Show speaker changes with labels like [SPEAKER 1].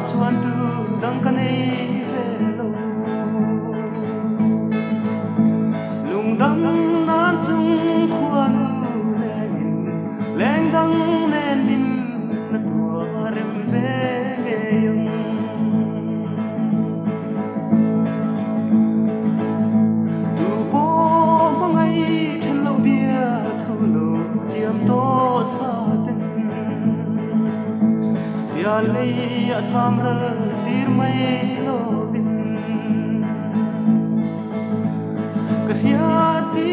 [SPEAKER 1] chuan tu dang ka nei ve lo lung dang nan chung khuan leng dang nen min na tua rem ve yung tu po mangai then lo bia thu lo tiam to sa ten bia lei a tham ra tir mai lo bin ka hiati